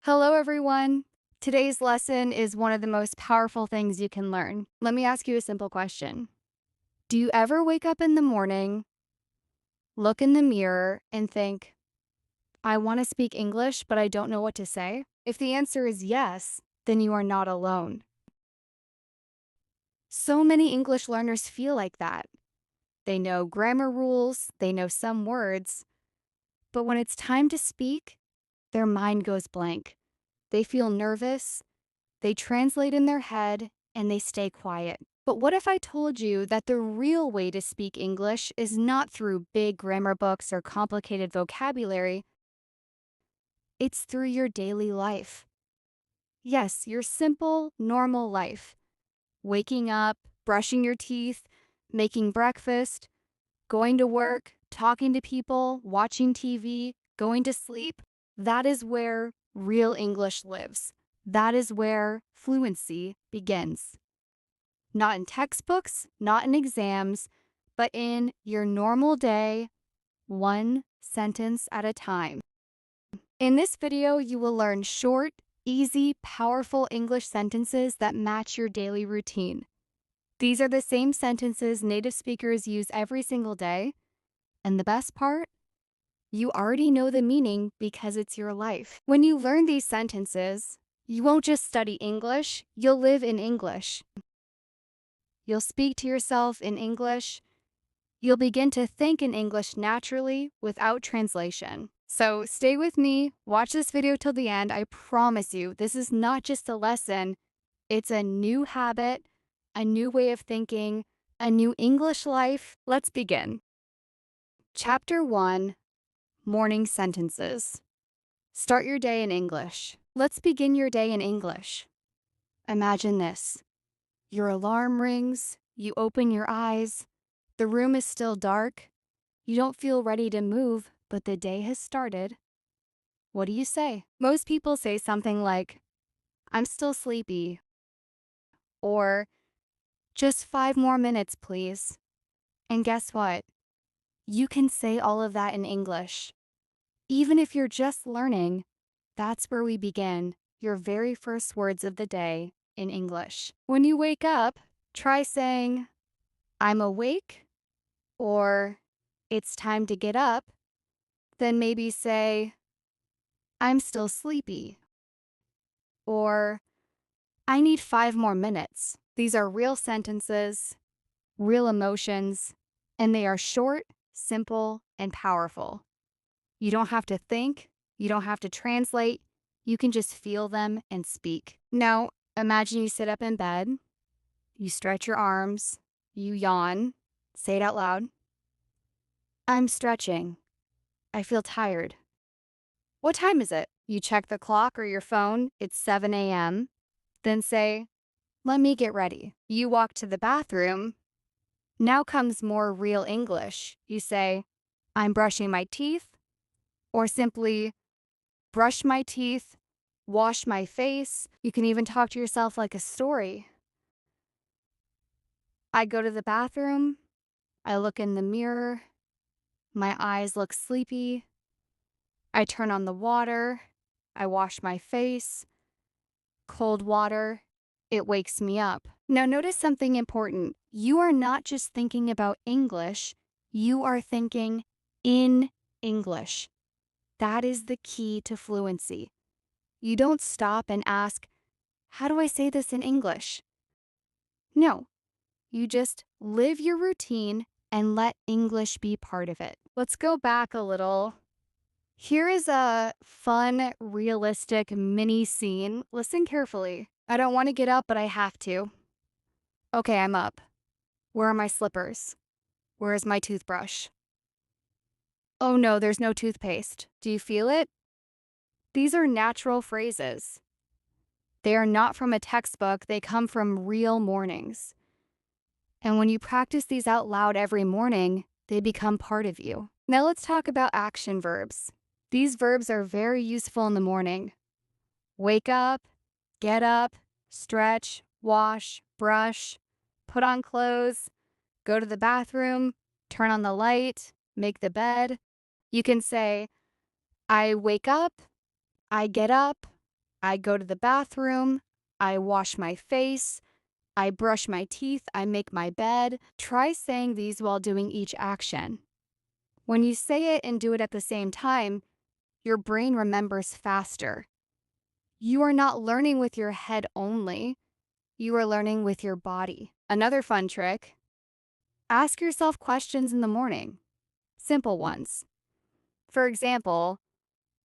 Hello, everyone. Today's lesson is one of the most powerful things you can learn. Let me ask you a simple question. Do you ever wake up in the morning, look in the mirror, and think, I want to speak English, but I don't know what to say? If the answer is yes, then you are not alone. So many English learners feel like that. They know grammar rules, they know some words, but when it's time to speak, their mind goes blank. They feel nervous. They translate in their head, and they stay quiet. But what if I told you that the real way to speak English is not through big grammar books or complicated vocabulary? It's through your daily life. Yes, your simple, normal life. Waking up, brushing your teeth, making breakfast, going to work, talking to people, watching TV, going to sleep. That is where real English lives. That is where fluency begins. Not in textbooks, not in exams, but in your normal day, one sentence at a time. In this video, you will learn short, easy, powerful English sentences that match your daily routine. These are the same sentences native speakers use every single day, and the best part? You already know the meaning because it's your life. When you learn these sentences, you won't just study English, you'll live in English. You'll speak to yourself in English. You'll begin to think in English naturally without translation. So stay with me, watch this video till the end. I promise you, this is not just a lesson, it's a new habit, a new way of thinking, a new English life. Let's begin. Chapter 1, Morning Sentences. Start your day in English. Let's begin your day in English. Imagine this. Your alarm rings, you open your eyes, the room is still dark, you don't feel ready to move, but the day has started. What do you say? Most people say something like, I'm still sleepy, or just 5 more minutes, please. And guess what? You can say all of that in English. Even if you're just learning, that's where we begin, your very first words of the day in English. When you wake up, try saying, I'm awake, or it's time to get up. Then maybe say, I'm still sleepy, or I need 5 more minutes. These are real sentences, real emotions, and they are short, simple, and powerful. You don't have to think, you don't have to translate, you can just feel them and speak. Now, imagine you sit up in bed, you stretch your arms, you yawn, say it out loud. I'm stretching. I feel tired. What time is it? You check the clock or your phone, it's 7 a.m. Then say, let me get ready. You walk to the bathroom. Now comes more real English. You say, I'm brushing my teeth, or simply, brush my teeth, wash my face. You can even talk to yourself like a story. I go to the bathroom, I look in the mirror, my eyes look sleepy. I turn on the water, I wash my face. Cold water, it wakes me up. Now notice something important. You are not just thinking about English, you are thinking in English. That is the key to fluency. You don't stop and ask, how do I say this in English? No, you just live your routine and let English be part of it. Let's go back a little. Here is a fun, realistic mini scene. Listen carefully. I don't want to get up, but I have to. Okay, I'm up. Where are my slippers? Where is my toothbrush? Oh no, there's no toothpaste. Do you feel it? These are natural phrases. They are not from a textbook, they come from real mornings. And when you practice these out loud every morning, they become part of you. Now let's talk about action verbs. These verbs are very useful in the morning. Wake up, get up, stretch, wash, brush, put on clothes, go to the bathroom, turn on the light, make the bed. You can say, I wake up, I get up, I go to the bathroom, I wash my face, I brush my teeth, I make my bed. Try saying these while doing each action. When you say it and do it at the same time, your brain remembers faster. You are not learning with your head only, you are learning with your body. Another fun trick: ask yourself questions in the morning, simple ones. For example,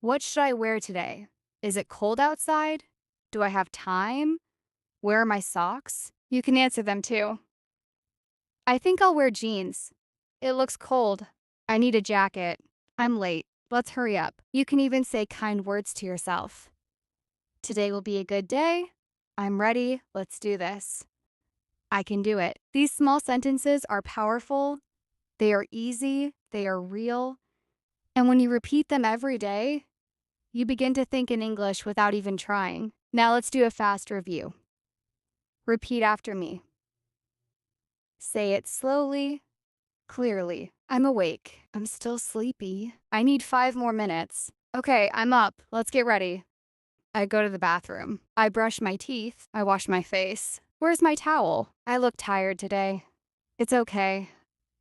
what should I wear today? Is it cold outside? Do I have time? Where are my socks? You can answer them too. I think I'll wear jeans. It looks cold. I need a jacket. I'm late. Let's hurry up. You can even say kind words to yourself. Today will be a good day. I'm ready. Let's do this. I can do it. These small sentences are powerful. They are easy. They are real. And when you repeat them every day, you begin to think in English without even trying. Now let's do a fast review. Repeat after me. Say it slowly, clearly. I'm awake. I'm still sleepy. I need 5 more minutes. Okay, I'm up. Let's get ready. I go to the bathroom. I brush my teeth. I wash my face. Where's my towel? I look tired today. It's okay.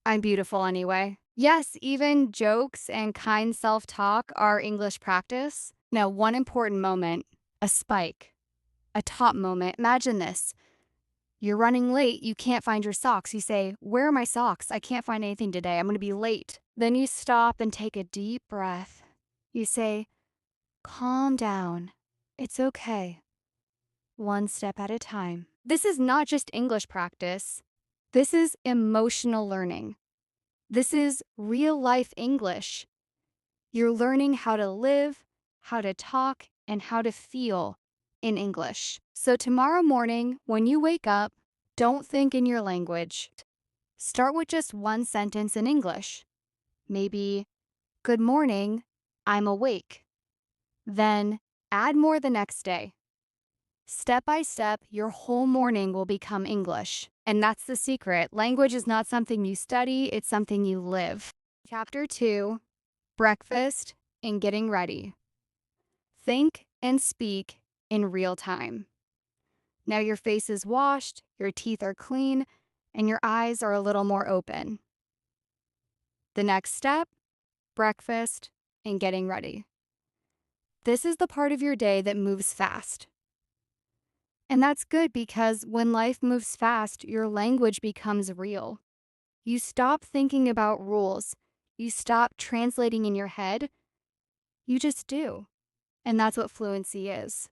I'm beautiful anyway. Yes, even jokes and kind self-talk are English practice. Now, one important moment, a spike, a top moment. Imagine this. You're running late, you can't find your socks. You say, "Where are my socks? I can't find anything today. I'm going to be late." Then you stop and take a deep breath. You say, "Calm down. It's okay. One step at a time." This is not just English practice. This is emotional learning. This is real life English. You're learning how to live, how to talk, and how to feel in English. So tomorrow morning, when you wake up, don't think in your language. Start with just one sentence in English. Maybe, "Good morning, I'm awake." Then add more the next day. Step by step, your whole morning will become English. And that's the secret. Language is not something you study, it's something you live. Chapter 2, Breakfast and Getting Ready. Think and speak in real time. Now your face is washed, your teeth are clean, and your eyes are a little more open. The next step, breakfast and getting ready. This is the part of your day that moves fast. And that's good because when life moves fast, your language becomes real. You stop thinking about rules. You stop translating in your head. You just do. And that's what fluency is.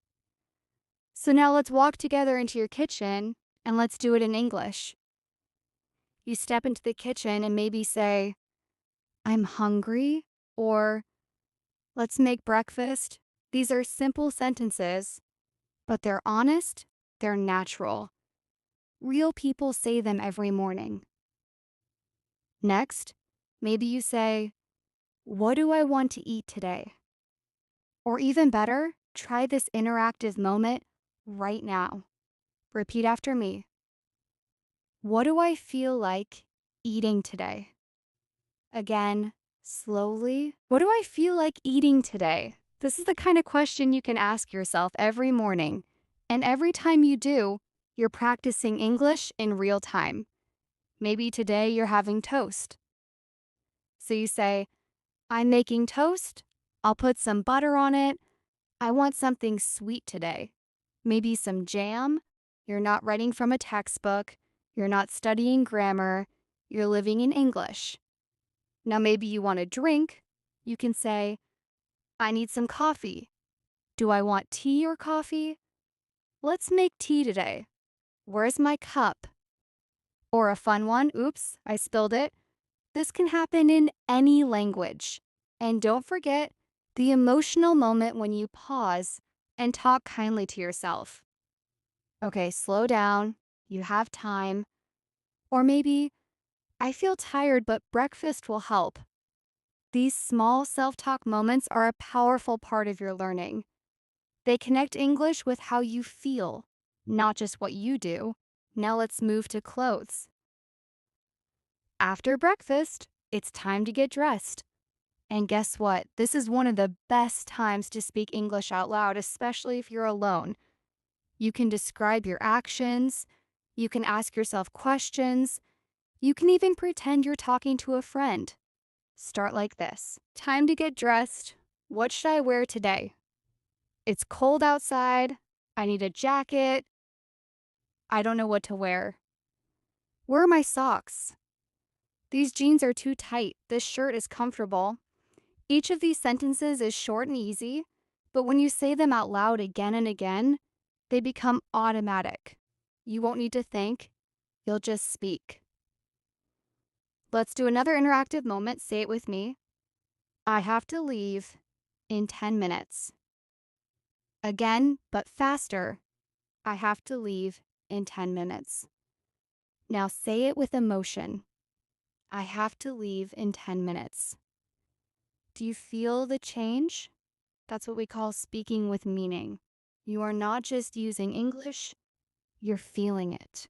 So now let's walk together into your kitchen and let's do it in English. You step into the kitchen and maybe say, "I'm hungry," or "Let's make breakfast." These are simple sentences, but they're honest, they're natural. Real people say them every morning. Next, maybe you say, "What do I want to eat today?" Or even better, try this interactive moment right now. Repeat after me. What do I feel like eating today? Again, slowly. What do I feel like eating today? This is the kind of question you can ask yourself every morning. And every time you do, you're practicing English in real time. Maybe today you're having toast. So you say, "I'm making toast. I'll put some butter on it. I want something sweet today. Maybe some jam." You're not writing from a textbook. You're not studying grammar. You're living in English. Now, maybe you want a drink. You can say, "I need some coffee. Do I want tea or coffee? Let's make tea today. Where's my cup?" Or a fun one, "Oops, I spilled it." This can happen in any language. And don't forget the emotional moment when you pause and talk kindly to yourself. Okay, slow down. You have time. Or maybe, "I feel tired, but breakfast will help." These small self-talk moments are a powerful part of your learning. They connect English with how you feel, not just what you do. Now let's move to clothes. After breakfast, it's time to get dressed. And guess what? This is one of the best times to speak English out loud, especially if you're alone. You can describe your actions, you can ask yourself questions, you can even pretend you're talking to a friend. Start like this. Time to get dressed. What should I wear today? It's cold outside. I need a jacket. I don't know what to wear. Where are my socks? These jeans are too tight. This shirt is comfortable. Each of these sentences is short and easy, but when you say them out loud again and again, they become automatic. You won't need to think, you'll just speak. Let's do another interactive moment. Say it with me. I have to leave in 10 minutes. Again, but faster. I have to leave in 10 minutes. Now say it with emotion. I have to leave in 10 minutes. Do you feel the change? That's what we call speaking with meaning. You are not just using English, you're feeling it.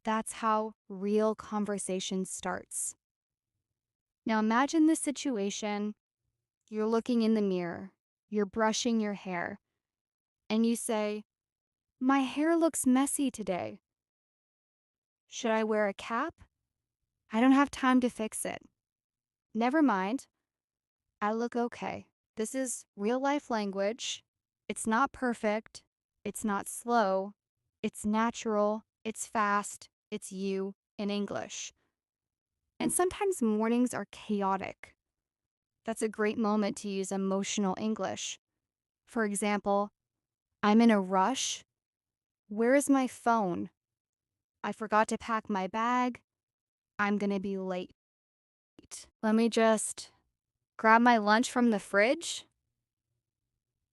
That's how real conversation starts. Now imagine this situation. You're looking in the mirror, you're brushing your hair, and you say, "My hair looks messy today. Should I wear a cap? I don't have time to fix it." Never mind, I look okay. This is real life language. It's not perfect. It's not slow. It's natural. It's fast. It's you in English. And sometimes mornings are chaotic. That's a great moment to use emotional English. For example, I'm in a rush. Where is my phone? I forgot to pack my bag. I'm going to be late. Let me just grab my lunch from the fridge.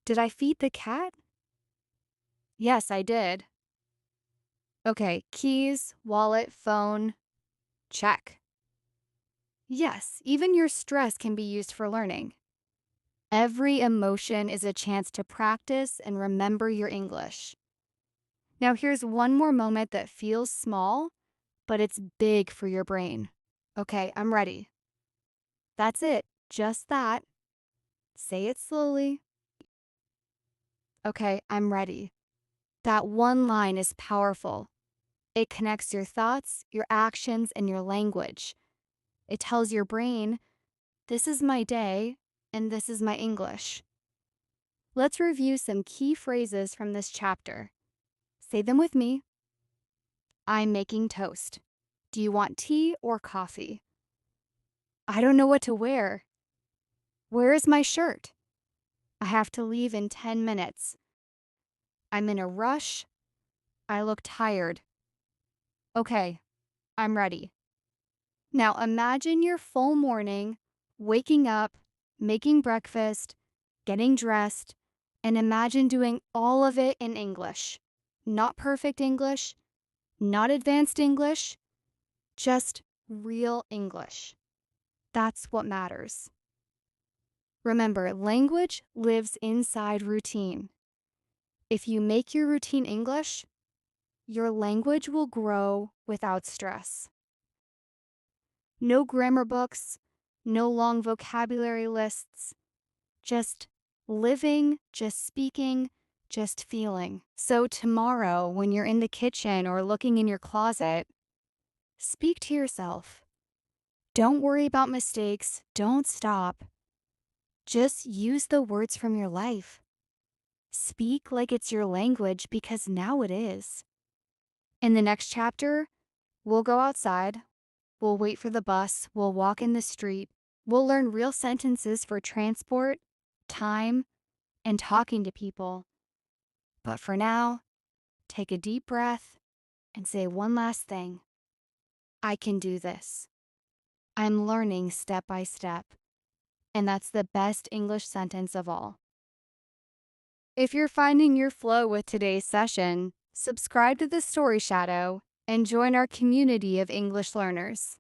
Did I feed the cat? Yes, I did. Okay, keys, wallet, phone, check. Yes, even your stress can be used for learning. Every emotion is a chance to practice and remember your English. Now, here's one more moment that feels small, but it's big for your brain. Okay, I'm ready. That's it, just that. Say it slowly. Okay, I'm ready. That one line is powerful. It connects your thoughts, your actions, and your language. It tells your brain, this is my day, and this is my English. Let's review some key phrases from this chapter. Say them with me. I'm making toast. Do you want tea or coffee? I don't know what to wear. Where is my shirt? I have to leave in 10 minutes. I'm in a rush. I look tired. Okay, I'm ready. Now imagine your full morning, waking up, making breakfast, getting dressed, and imagine doing all of it in English. Not perfect English, not advanced English, just real English. That's what matters. Remember, language lives inside routine. If you make your routine English, your language will grow without stress. No grammar books, no long vocabulary lists, just living, just speaking, just feeling. So tomorrow, when you're in the kitchen or looking in your closet, speak to yourself. Don't worry about mistakes. Don't stop. Just use the words from your life. Speak like it's your language because now it is. In the next chapter, we'll go outside. We'll wait for the bus. We'll walk in the street. We'll learn real sentences for transport, time, and talking to people. But for now, take a deep breath and say one last thing. I can do this. I'm learning step by step. And that's the best English sentence of all. If you're finding your flow with today's session, subscribe to the Story Shadow and join our community of English learners.